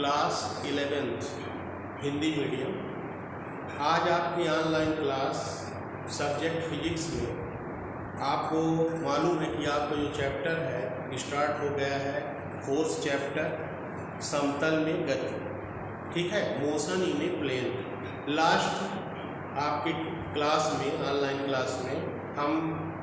Class 11th Hindi medium. आज आपकी online class subject physics में आपको मालूम है कि आपका जो चैप्टर है स्टार्ट हो गया है, फोर्थ चैप्टर समतल में गति, ठीक है, motion in a plane. Last आपकी क्लास में, ऑनलाइन क्लास में हम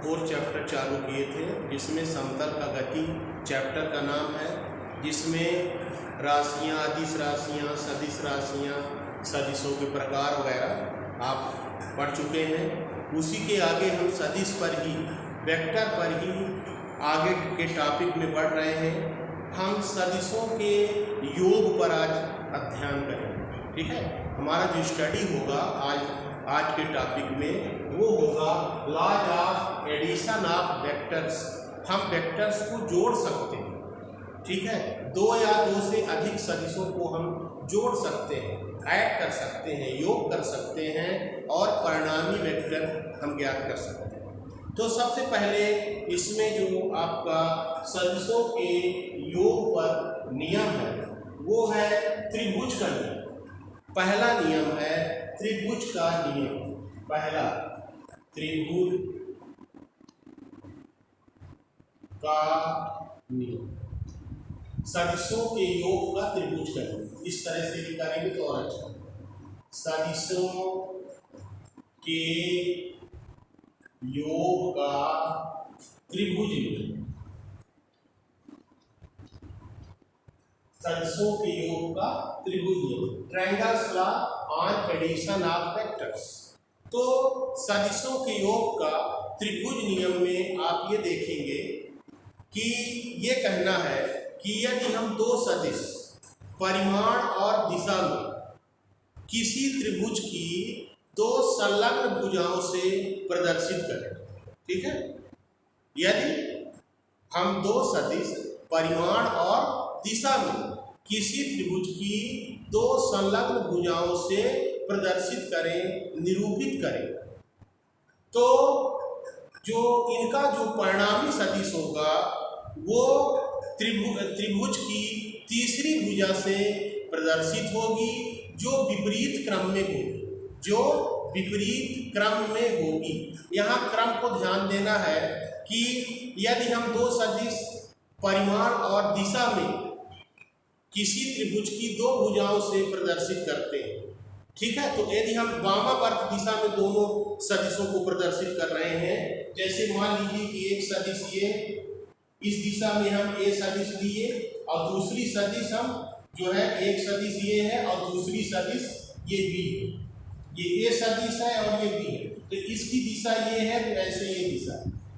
फोर्थ चैप्टर चालू किए थे जिसमें समतल का गति चैप्टर का नाम है, जिसमें राशियाँ, अदिश राशियाँ, सदिश राशियाँ, सदिशों के प्रकार वगैरह आप पढ़ चुके हैं। उसी के आगे हम सदिश पर ही, वेक्टर पर ही आगे के टॉपिक में बढ़ रहे हैं। हम सदिशों के योग पर आज अध्ययन करेंगे, ठीक है। हमारा जो स्टडी होगा आज के टॉपिक में वो होगा laws of addition of vectors. हम वेक्टर्स को जोड़ सकते हैं, ठीक है, दो या दो से अधिक सदिशों को हम जोड़ सकते हैं, ऐड कर सकते हैं, योग कर सकते हैं और परिणामी वेक्टर हम ज्ञात कर सकते हैं। तो सबसे पहले इसमें जो आपका सदिशों के योग पर नियम है वो है त्रिभुज का नियम। पहला नियम है त्रिभुज का नियम। पहला, त्रिभुज का नियम, सदिशों के योग का त्रिभुज का नियम। इस तरह से भी करेंगे तो और अच्छा। सदिशों के योग का त्रिभुज नियम, सदिशों के योग का त्रिभुज नियम, triangles law on addition of vectors. तो सदिशों के योग का त्रिभुज नियम में आप ये देखेंगे कि ये कहना है कि यदि हम दो सदिश परिमाण और दिशा में किसी त्रिभुज की दो संलग्न भुजाओं से प्रदर्शित करें, ठीक है, यदि हम दो सदिश परिमाण और दिशा में किसी त्रिभुज की दो संलग्न भुजाओं से प्रदर्शित करें, निरूपित करें, तो जो इनका जो परिणामी सदिश होगा वो त्रिभुज की तीसरी भुजा से प्रदर्शित होगी, जो विपरीत क्रम में होगी, जो विपरीत क्रम में होगी। यहाँ क्रम को ध्यान देना है कि यदि हम दो सदिश परिमाण और दिशा में किसी त्रिभुज की दो भुजाओं से प्रदर्शित करते हैं, ठीक है, तो यदि हम वामावर्त दिशा में दोनों सदिशों को प्रदर्शित कर रहे हैं, जैसे मान लीजिए कि एक सदिश ये, इस दिशा में हम ए सदिश लिए और दूसरी सदिश हम जो है, एक सदिश ये है और दूसरी सदिश ये बी है, ये ए सदिश है और ये बी है, तो इसकी दिशा ये है तो ऐसे ये दिशा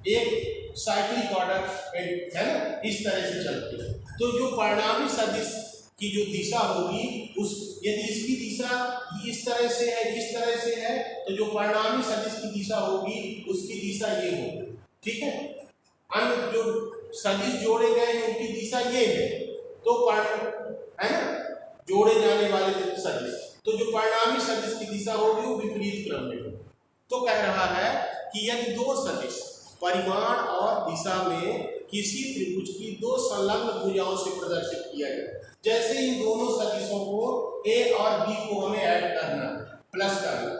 एक साइक्लिक ऑर्डर है ना, इस तरह से चलती है। तो जो परिणामी सदिश की जो दिशा होगी, उस यदि इसकी दिशा इस तरह से है, इस तरह से है, तो जो परिणामी सदिश की दिशा होगी उसकी दिशा ये होगी, ठीक है। अन्य जो सदिश जोड़े गए हैं उनकी दिशा ये है, तो है ना, जोड़े जाने वाले सदिश, तो जो परिणामी सदिश की दिशा होगी वो विपरीत क्रम में होगी। तो कह रहा है कि यदि दो सदिश परिमाण और दिशा में किसी त्रिभुज की दो संलग्न भुजाओं से प्रदर्शित किया जाए, जैसे इन दोनों सदिशों को ए और बी को हमें ऐड करना है, प्लस करना,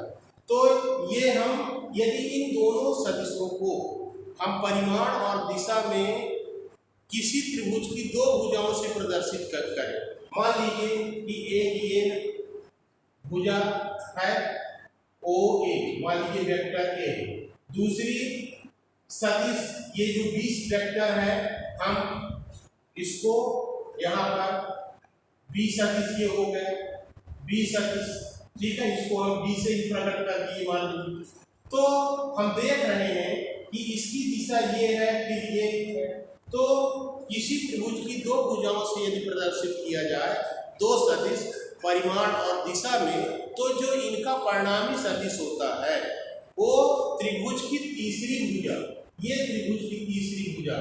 तो ये हम यदि इन दोनों सदिशों को हम परिमाण और दिशा में किसी त्रिभुज की दो भुजाओं से प्रदर्शित करें, मान लीजिए कि ये भुजा है ओ ए, मान लीजिए वेक्टर ए, दूसरी सदिश ये जो 20 वेक्टर है हम इसको यहाँ पर बी सदिश ये हो गए, बी सदिश, ठीक है, इसको हम बी से ही प्रकट कर दिए मान लीजिए। तो हम देख रहे हैं कि इसकी दिशा ये है, फिर ये है, तो किसी त्रिभुज की दो भुजाओं से यदि प्रदर्शित किया जाए दो सदिश परिमाण और दिशा में, तो जो इनका परिणामी सदिश होता है वो त्रिभुज की तीसरी भुजा, ये त्रिभुज की तीसरी भुजा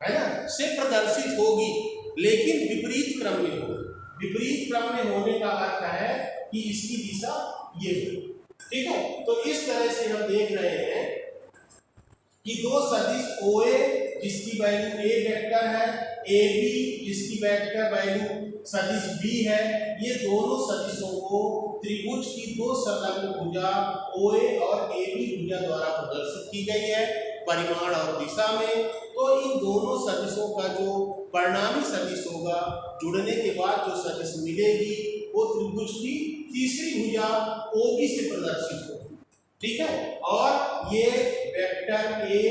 है ना, से प्रदर्शित होगी, लेकिन विपरीत क्रम में होगी। विपरीत क्रम में होने का अर्थ है कि इसकी दिशा ये है, ठीक है। तो इस तरह से हम देख रहे हैं कि दो सदिश OA जिसकी वैल्यू ए वेक्टर है, ए बी जिसकी वेक्टर वैल्यू सदिश बी है, ये दोनों सदिशों को त्रिभुज की दो संलग्न भुजा OA और AB भुजा द्वारा प्रदर्शित की गई है परिमाण और दिशा में। तो इन दोनों सदिशों का जो परिणामी सदिश होगा, जुड़ने के बाद जो सदिश मिलेगी वो त्रिभुज की तीसरी भुजा OB से प्रदर्शित होगी। ठीक है, और ये vector A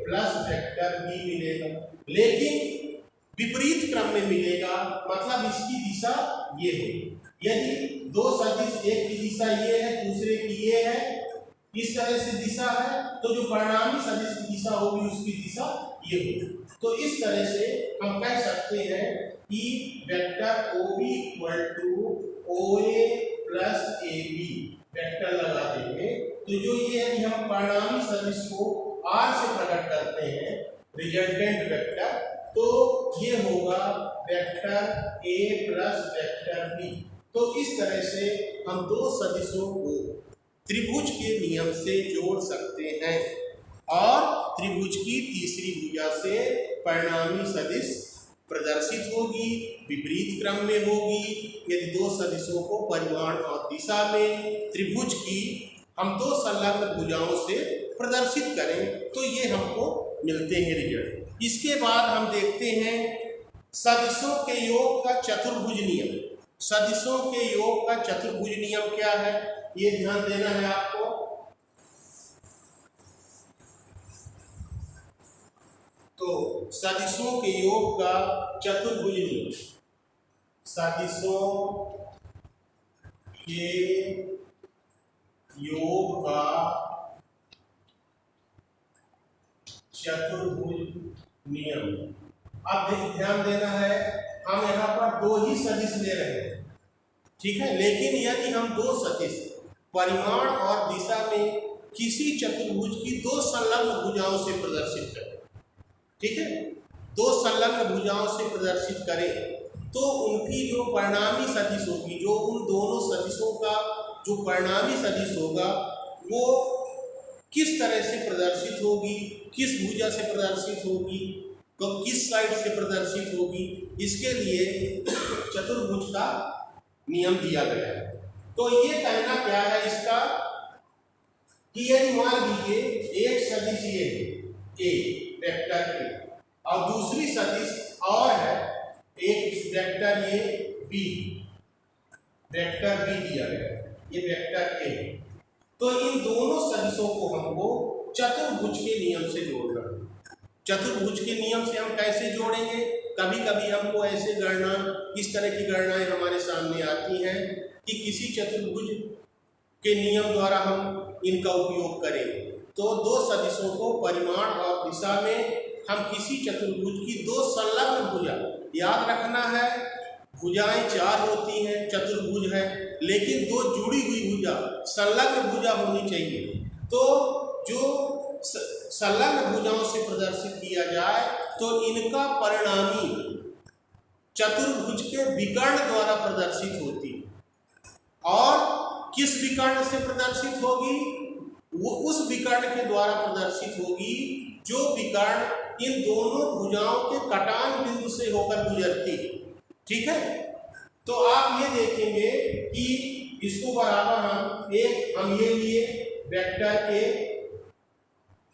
plus vector B मिलेगा, लेकिन विपरीत क्रम में मिलेगा, मतलब इसकी दिशा ये होगी। यदि दो सदिश, एक की दिशा ये है दूसरे की ये है, इस तरह से दिशा है, तो जो परिणामी सदिश की दिशा होगी उसकी दिशा ये होगी। तो इस तरह से हम कह सकते हैं कि vector OB equal to OA plus AB vector लगा देंगे तो जो ये है कि हम परिणामी सदिश को R से प्रकट करते हैं, रिजल्टेंट वेक्टर, तो ये होगा vector A plus vector B। तो इस तरह से हम दो सदिशों को त्रिभुज के नियम से जोड़ सकते हैं और त्रिभुज की तीसरी भुजा से परिणामी सदिश प्रदर्शित होगी, विपरीत क्रम में होगी। यदि दो सदिशों को परिमाण और दिशा में त्रिभुज की हम दो संलग्न भुजाओं से प्रदर्शित करें तो ये हमको मिलते हैं रिजल्ट। इसके बाद हम देखते हैं सदिशों के योग का चतुर्भुज नियम। सदिशों के योग का चतुर्भुज नियम क्या है, ये ध्यान देना है आपको। तो सदिशों के योग का चतुर्भुज नियम, सदिशों के योग का चतुर्भुज नियम। अब ध्यान देना है, हम यहाँ पर दो ही सदिश ले रहे हैं, ठीक है, लेकिन यदि हम दो सदिश परिमाण और दिशा में किसी चतुर्भुज की दो संलग्न भुजाओं से प्रदर्शित करें, ठीक है, दो संलग्न भुजाओं से प्रदर्शित करें तो उनकी जो परिणामी सदिश होगी, जो उन दोनों सदिशों का जो परिणामी सदिश होगा वो किस तरह से प्रदर्शित होगी, किस भुजा से प्रदर्शित होगी, तो किस साइड से प्रदर्शित होगी, इसके लिए चतुर्भुज का नियम दिया गया है। तो ये कहना क्या है इसका कि यदि मान लीजिए एक सदिश ये A वेक्टर A और दूसरी सदिश और है एक वेक्टर ये B, वेक्टर B दिया गया है, ये वेक्टर A, तो इन दोनों सदिशों को हमको चतुर्भुज के नियम से जोड़ना है। चतुर्भुज के नियम से हम कैसे जोड़ेंगे, कभी कभी हमको ऐसे गणना, इस तरह की गणनाएं हमारे सामने आती हैं कि किसी चतुर्भुज के नियम द्वारा हम इनका उपयोग करेंगे। तो दो सदिशों को परिमाण और दिशा में हम किसी चतुर्भुज की दो संलग्न भुजा, याद रखना है भुजाएं चार होती हैं, चतुर्भुज है, लेकिन दो जुड़ी हुई भुजा संलग्न भुजा होनी चाहिए। तो जो संलग्न भुजाओं से प्रदर्शित किया जाए तो इनका परिणामी चतुर्भुज के विकर्ण द्वारा प्रदर्शित होती है। और किस विकर्ण से प्रदर्शित होगी, वो उस विकर्ण के द्वारा प्रदर्शित होगी जो विकर्ण इन दोनों भुजाओं के कटान बिंदु से होकर गुजरती है। ठीक है, तो आप ये देखेंगे कि इसको बराबर हम ये लिए वेक्टर के,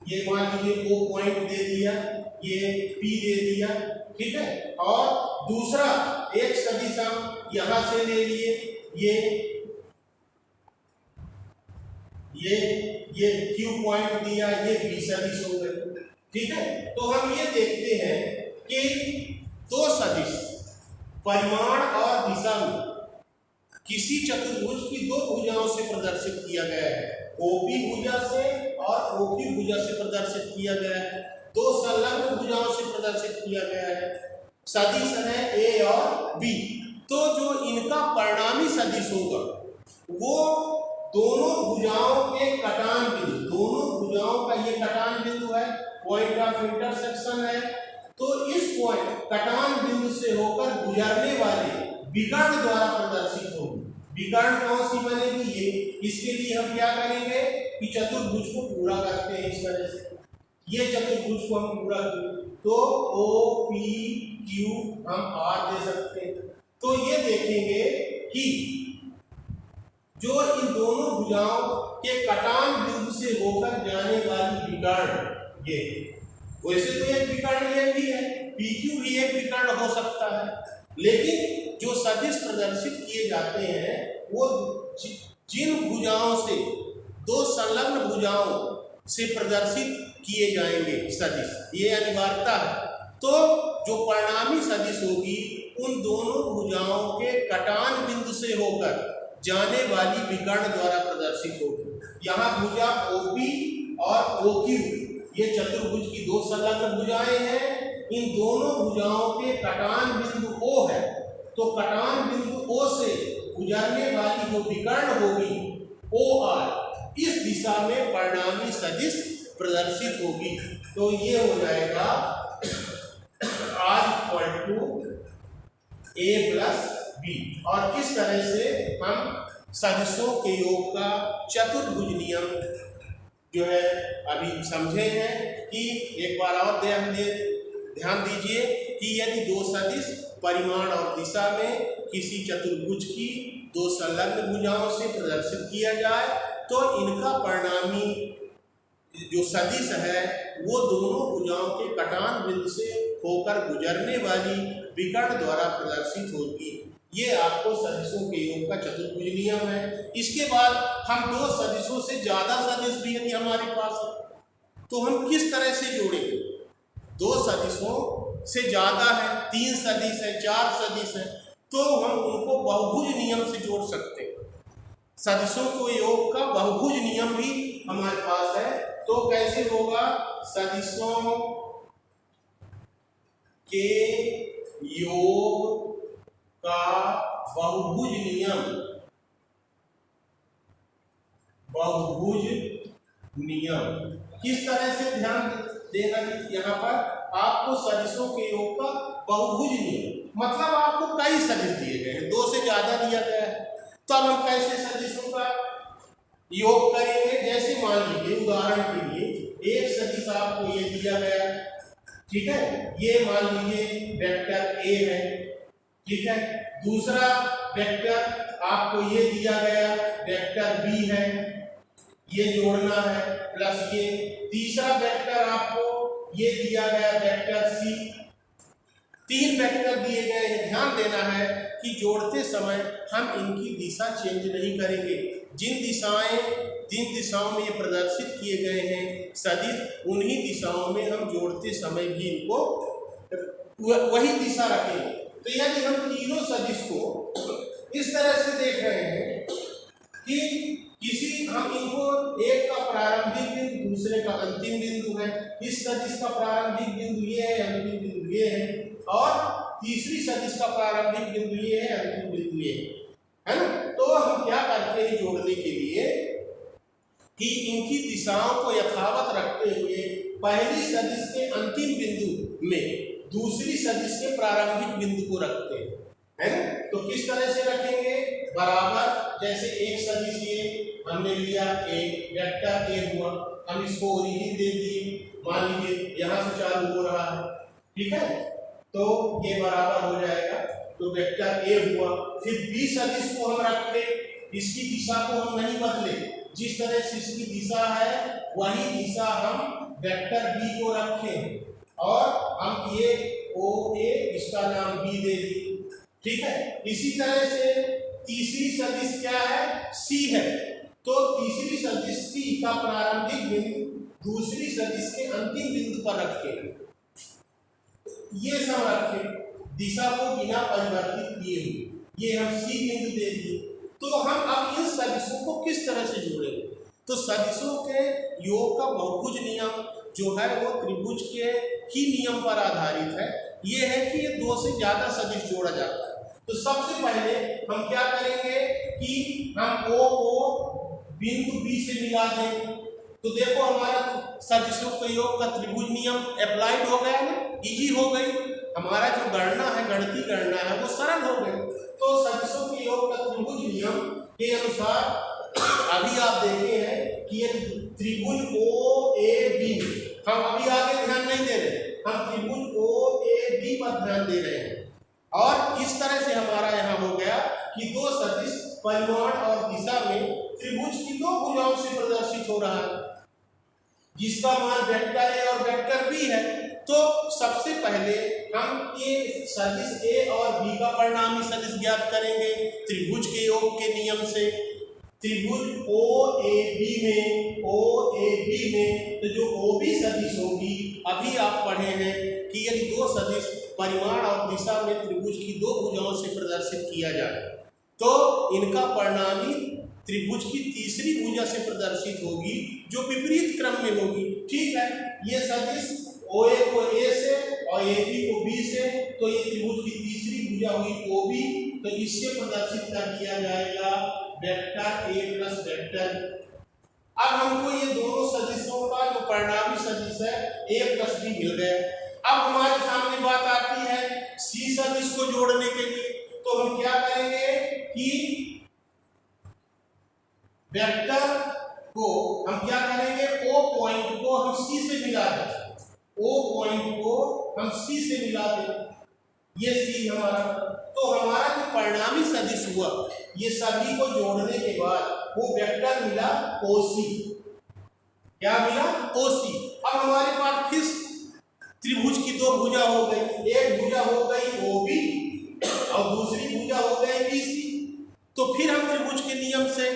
ये मान लीजिए O पॉइंट दे दिया, ये P दे दिया, ठीक है, और दूसरा एक सदिश हम यहां से ले लिए, ये Q पॉइंट दिया, ये B सदिश हो गए। ठीक है, तो हम ये देखते हैं कि दो सदिश परिमाण और दिशा में किसी चतुर्भुज की दो भुजाओं से प्रदर्शित किया गया है, OP भुजा से और OQ भुजा से प्रदर्शित किया गया है, दो संलग्न भुजाओं से प्रदर्शित किया गया है, सदिश है A और B। तो जो इनका परिणामी सदिश होगा वो दोनों भुजाओं के कटान बिंदु, दोनों भुजाओं का ये कटान बिंदु है, पॉइंट ऑफ इंटरसेक्शन है, तो इस पॉइंट कटान बिंदु से होकर गुजरने वाले विकर्ण द्वारा प्रदर्शित होगी। विकर्ण कौन सी बनेगी, ये, इसके लिए हम क्या करेंगे कि चतुर्भुज को पूरा करते हैं इस तरह से, ये चतुर्भुज को हम पूरा किए तो ओ पी क्यू हम आर दे सकते हैं। तो ये देखेंगे कि जो इन दोनों भुजाओं के कटान बिंदु से होकर जाने वाली विकर्ण, ये वैसे तो एक विकर्ण ये भी है, PQ भी एक विकर्ण हो सकता है, लेकिन जो सदिश प्रदर्शित किए जाते हैं वो जिन भुजाओं से, दो संलग्न भुजाओं से प्रदर्शित किए जाएंगे सदिश, ये अनिवार्यता है। तो जो परिणामी सदिश होगी उन दोनों भुजाओं के कटान बिंदु से होकर जाने वाली विकर्ण द्वारा प्रदर्शित होगी। यहाँ भुजा OP और OQ ये चतुर्भुज की दो संलग्न भुजाएं हैं। इन दोनों भुजाओं के कटान बिंदु O है, तो कटान बिंदु O से गुजरने वाली जो विकर्ण होगी OR, इस दिशा में परिणामी सदिश प्रदर्शित होगी। तो ये हो जाएगा R = A + B। और इस तरह से हम सदिशों के योग का चतुर्भुज नियम जो है अभी समझे हैं। कि एक बार और ध्यान दीजिए कि यदि दो सदिश परिमाण और दिशा में किसी चतुर्भुज की दो संलग्न भुजाओं से प्रदर्शित किया जाए तो इनका परिणामी जो सदिश है वो दोनों भुजाओं के कटान बिंदु से होकर गुजरने वाली विकर्ण द्वारा प्रदर्शित होगी। ये आपको सदिशों के योग का चतुर्भुज नियम है। इसके बाद हम दो सदिशों से ज्यादा सदिश भी यदि हमारे पास है तो हम किस तरह से जोड़ेंगे। दो सदिशों से ज्यादा है, 3 सदिश है, 4 सदिश है, तो हम उनको बहुभुज नियम से जोड़ सकते हैं। सदिशों के योग का बहुभुज नियम भी हमारे पास है। तो कैसे होगा, सदिशों के योग का बहुभुज नियम, बहुभुज नियम किस तरह से ध्यान देना कि यहाँ पर आपको सदिशों के योग का बहुभुज नियम, मतलब आपको कई सदिश दिए गए हैं, 2 से ज्यादा दिया गया है, तो अब हम कैसे सदिशों का योग करेंगे। जैसे मान लीजिए उदाहरण के लिए एक सदिश आपको ये दिया गया, ठीक है, ये मान लीजिए वेक्टर A है, ठीक है। दूसरा वेक्टर आपको ये दिया गया वेक्टर B है, ये जोड़ना है, प्लस ये तीसरा वेक्टर आपको ये दिया गया वेक्टर C। 3 वेक्टर दिए गए हैं। ध्यान देना है कि जोड़ते समय हम इनकी दिशा चेंज नहीं करेंगे। जिन दिशाओं में ये प्रदर्शित किए गए हैं सदिश, उन्हीं दिशाओं में हम जोड़ते समय भी इनको वही दिशा रखेंगे। तो यदि हम तीनों सदिश को इस तरह से देख रहे हैं कि किसी हम इनको एक का प्रारंभिक बिंदु दूसरे का अंतिम बिंदु है, इस सदिश का प्रारंभिक बिंदु ये है, अंतिम बिंदु ये है, और तीसरी सदिश का प्रारंभिक बिंदु ये है, अंतिम बिंदु ये है ना। तो हम क्या करते हैं जोड़ने के लिए कि इनकी दिशाओं को यथावत रखते हुए पहली सदिश के अंतिम बिंदु में दूसरी सदिश के प्रारंभिक बिंदु को रखते हैं, है ना। तो किस तरह से रखेंगे, बराबर, जैसे एक सदिश ये हमने लिया, एक वेक्टर A हुआ, हम इसको ओरिजिन दे दिए, मान लीजिए यहाँ से चालू हो रहा है, ठीक है, तो ये बराबर हो जाएगा, तो वेक्टर A हुआ। फिर B सदिश को हम रखे, इसकी दिशा को हम नहीं बदले, जिस तरह से इसकी दिशा है वही दिशा हम वेक्टर B को रखें और हम ये OA इसका नाम B दे दिए, ठीक है। इसी तरह से तीसरी सदिश क्या है, C है, तो तीसरी सदिश C का प्रारंभिक बिंदु दूसरी सदिश के अंतिम बिंदु पर रखें, ये सब रखें, दिशा को बिना परिवर्तित किए हुए, ये हम C बिंदु दे दिए। तो हम अब इन सदिशों को किस तरह से जोड़ेंगे, तो सदिशों के योग का बहुभुज नियम जो है वो त्रिभुज के ही नियम पर आधारित है। ये है कि ये 2 से ज्यादा सदिश जोड़ा जाता है। तो सबसे पहले हम क्या करेंगे कि हम O को बिंदु B से मिला दें। तो देखो हमारा सदिशों के योग का त्रिभुज नियम अप्लाइड हो गया ना, इजी हो गई, हमारा जो गणना है, गणितीय गणना है वो सरल हो गई। तो सदिशों के योग का त्रिभुज नियम के अनुसार अभी आप देखे हैं कि ये त्रिभुज OAB हम अभी आगे ध्यान नहीं दे रहे, हम त्रिभुज ओ ए बी पर ध्यान दे रहे हैं। और इस तरह से हमारा यहाँ हो गया कि दो सदिश परिमाण और दिशा में त्रिभुज की दो भुजाओं से प्रदर्शित हो रहा है, जिसका मान वेक्टर ए और वेक्टर बी है। तो सबसे पहले हम ये सदिश ए और बी का परिणामी सदिश ज्ञात करेंगे त्रिभुज के योग के नियम से। त्रिभुज ओ ए बी में तो जो ओ बी सदिश होगी, अभी आप पढ़े हैं कि यदि दो सदिश परिमाण और दिशा में त्रिभुज की दो भुजाओं से प्रदर्शित किया जाए तो इनका परिणामी त्रिभुज की तीसरी भुजा से प्रदर्शित होगी, जो विपरीत क्रम में होगी। ठीक है, ये सदिश ओ ए को ए से और ए बी को बी से, तो ये त्रिभुज की तीसरी भुजा हुई ओ बी, तो इससे प्रदर्शित कर दिया जाएगा वेक्टर ए प्लस वेक्टर। अब हमको ये दोनों सदिशों का जो परिणामी सदिश है ए प्लस बी मिल गए। अब हमारे सामने बात आती है सी सदिश को जोड़ने के लिए, तो हम क्या करेंगे कि वेक्टर को हम क्या करेंगे, ओ पॉइंट को हम सी से मिला दें, ओ पॉइंट को हम सी से मिला दें, ये सी हमारा। तो हमारा जो परिणामी सदिश हुआ, ये सभी को जोड़ने के बाद वो वेक्टर मिला ओसी। क्या मिला? ओसी। अब हमारे पास फिर त्रिभुज की दो भुजा हो गई, एक भुजा हो गई ओबी और दूसरी भुजा हो गई बीसी। तो फिर हम त्रिभुज के नियम से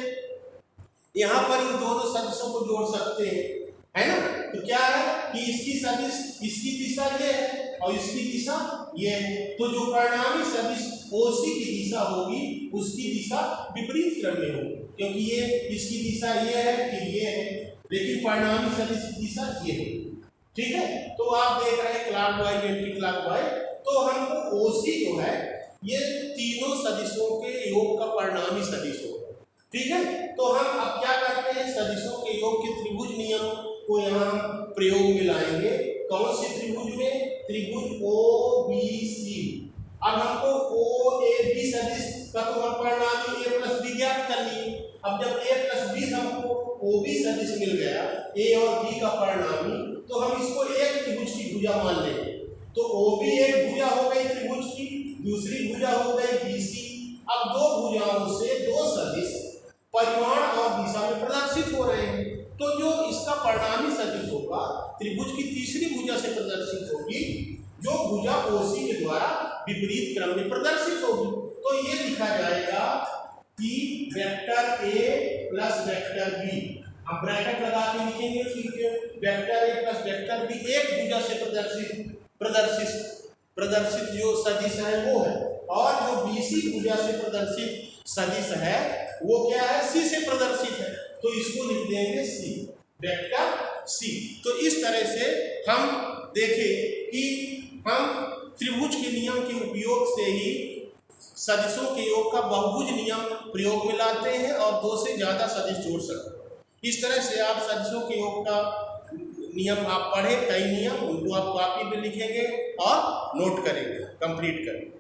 यहाँ पर इन दोनों सदिशों को जोड़ सकते हैं, है ना। तो क्या है कि इसकी सदिश, इसकी दिशा ये है और इसकी दिशा ये है, तो जो परिणामी सदिश ओसी की दिशा होगी उसकी दिशा विपरीत क्रम में होगी, क्योंकि ये इसकी दिशा ये है फिर ये है, लेकिन परिणामी सदिश की दिशा ये है। ठीक है, तो आप देख रहे हैं क्लॉकवाइज एंटी क्लॉकवाइज। तो हमको ओसी जो है ये तीनों सदिशों के योग का परिणामी सदिश होगा। ठीक है, तो हम अब क्या करते हैं, सदिशों के योग के त्रिभुज नियम को यहाँ प्रयोग में लाएंगे। कौन से त्रिभुज में? त्रिभुज ओ बी सी। अब हमको ओ ए बी सदिश का तो हम परिणामी ए प्लस बी ज्ञात कर लिए। अब जब ए प्लस बी हमको ओ बी सदिश मिल गया, ए और बी का परिणामी, तो हम इसको एक त्रिभुज की भुजा मान लेंगे। तो ओ बी एक भुजा हो गई त्रिभुज की, दूसरी भुजा हो गई बीसी। अब दो भुजाओं से दो सदिश परिमाण और दिशा में प्रदर्शित हो रहे हैं, तो जो इसका परिणामी सदिश होगा त्रिभुज की तीसरी भुजा से प्रदर्शित होगी, जो भुजा ओसी के द्वारा विपरीत क्रम में प्रदर्शित होगी। तो ये लिखा जाएगा कि vector A plus vector B, हम ब्रैकेट लगा के लिखेंगे, फिर vector A plus vector B एक भुजा से प्रदर्शित जो सदिश है वो है, और जो बीसी भुजा से प्रदर्शित सदिश है वो क्या है, सी से प्रदर्शित है, तो इसको लिख देंगे सी, वेक्टर सी। तो इस तरह से हम देखें कि हम त्रिभुज के नियम के उपयोग से ही सदिशों के योग का बहुभुज नियम प्रयोग में लाते हैं और दो से ज्यादा सदिश जोड़ सकते हैं। इस तरह से आप सदिशों के योग का नियम आप पढ़े, कई नियम, उनको आप कॉपी पे लिखेंगे और नोट करेंगे, कंप्लीट करेंगे।